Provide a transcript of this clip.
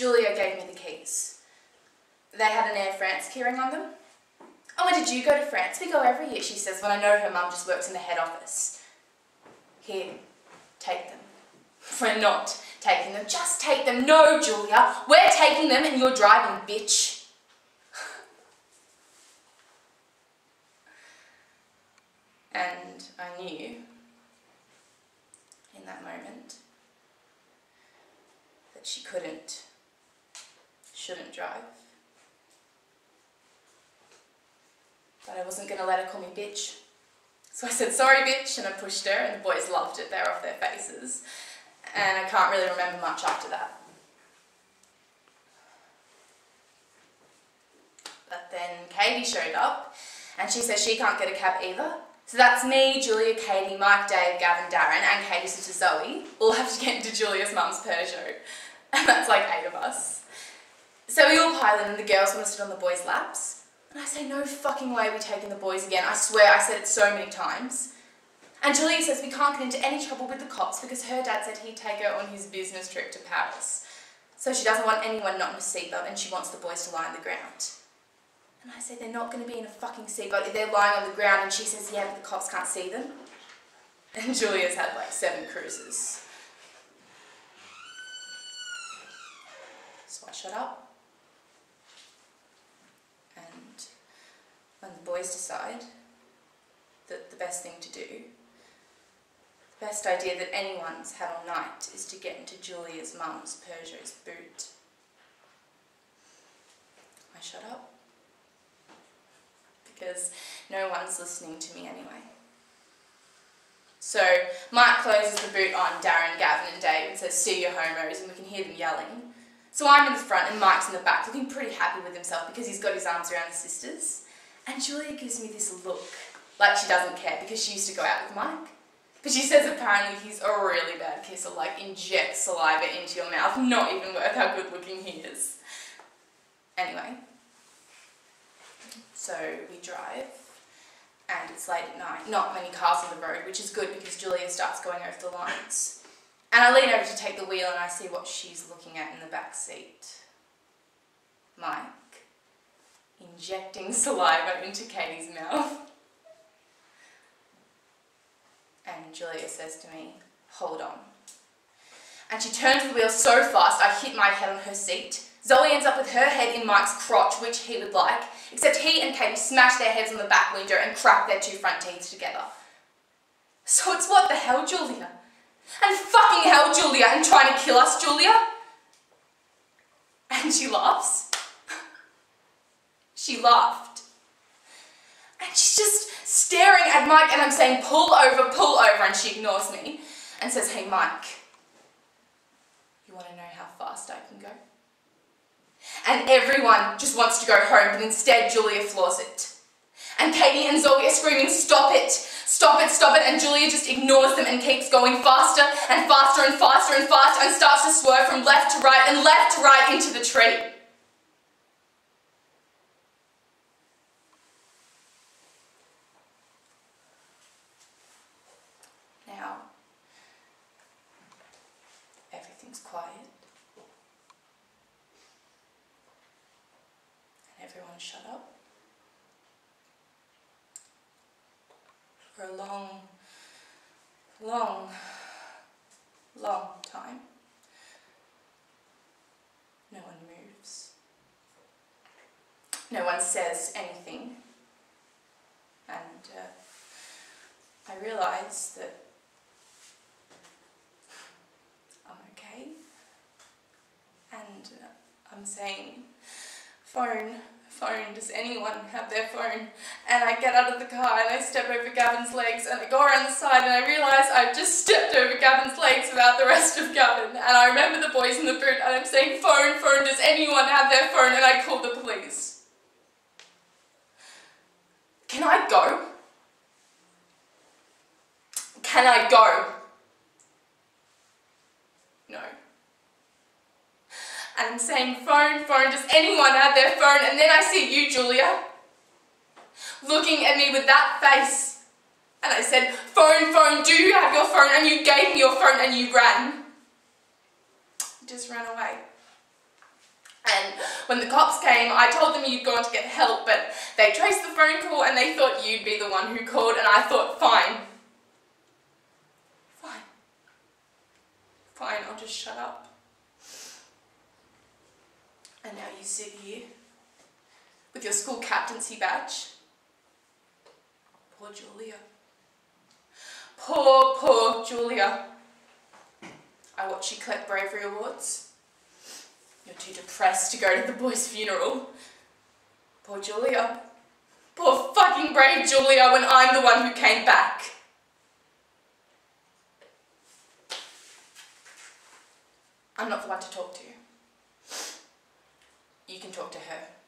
Julia gave me the keys. They had an Air France keyring on them. Oh, when did you go to France? We go every year, she says, when I know her mum just works in the head office. Here, take them. We're not taking them. Just take them. No, Julia. We're taking them and you're driving, bitch. And I knew in that moment that she shouldn't drive. But I wasn't going to let her call me bitch. So I said, sorry bitch, and I pushed her, and the boys loved it. They were off their faces. And I can't really remember much after that. But then Katie showed up, and she says she can't get a cab either. So that's me, Julia, Katie, Mike, Dave, Gavin, Darren, and Katie's sister Zoe all have to get into Julia's mum's Peugeot. And that's like 8 of us. So we all pile in and the girls want to sit on the boys' laps. And I say, no fucking way we're taking the boys again. I swear, I said it so many times. And Julia says we can't get into any trouble with the cops because her dad said he'd take her on his business trip to Paris. So she doesn't want anyone not in a seatbelt and she wants the boys to lie on the ground. And I say, they're not going to be in a fucking seatbelt if they're lying on the ground. And she says, yeah, but the cops can't see them. And Julia's had like 7 cruises. So I shut up. And when the boys decide that the best thing to do, the best idea that anyone's had all night is to get into Julia's mum's Peugeot's boot, I shut up. Because no one's listening to me anyway. So Mike closes the boot on Darren, Gavin and Dave and says, see you homos, and we can hear them yelling. So I'm in the front and Mike's in the back looking pretty happy with himself because he's got his arms around his sisters. And Julia gives me this look like she doesn't care because she used to go out with Mike. But she says apparently he's a really bad kisser, like injects saliva into your mouth, not even worth how good looking he is. Anyway. So we drive, and it's late at night, not many cars on the road, which is good because Julia starts going over the lines. And I lean over to take the wheel and I see what she's looking at in the back seat. Mike, injecting saliva into Katie's mouth. And Julia says to me, hold on. And she turns the wheel so fast I hit my head on her seat. Zoe ends up with her head in Mike's crotch, which he would like, except he and Katie smash their heads on the back window and crack their 2 front teeth together. So it's what the hell, Julia? And fucking hell, Julia, and trying to kill us, Julia? And she laughs. She laughed. And she's just staring at Mike and I'm saying, pull over, and she ignores me and says, hey Mike, you want to know how fast I can go? And everyone just wants to go home, but instead Julia floors it. And Katie and Zoe are screaming, stop it, stop it, stop it, and Julia just ignores them and keeps going faster and faster and faster and faster and starts to swerve from left to right and left to right into the tree. Now, everything's quiet. Everyone shut up for a long, long, long time. No one moves. No one says anything. And I realise that I'm okay. And I'm saying, phone, does anyone have their phone? And I get out of the car and I step over Gavin's legs and I go around the side and I realise I've just stepped over Gavin's legs without the rest of Gavin. And I remember the boys in the boot and I'm saying, phone, does anyone have their phone? And I call the police. Can I go? Can I go? No. And I'm saying, phone, does anyone have their phone? And then I see you, Julia, looking at me with that face. And I said, phone, do you have your phone? And you gave me your phone and you ran. You just ran away. And when the cops came, I told them you'd gone to get help, but they traced the phone call and they thought you'd be the one who called, and I thought, fine. Fine, I'll just shut up. And now you sit here with your school captaincy badge. Poor Julia. Poor Julia. I watch you collect bravery awards. You're too depressed to go to the boy's funeral. Poor Julia. Poor fucking brave Julia when I'm the one who came back. I'm not the one to talk to. You can talk to her.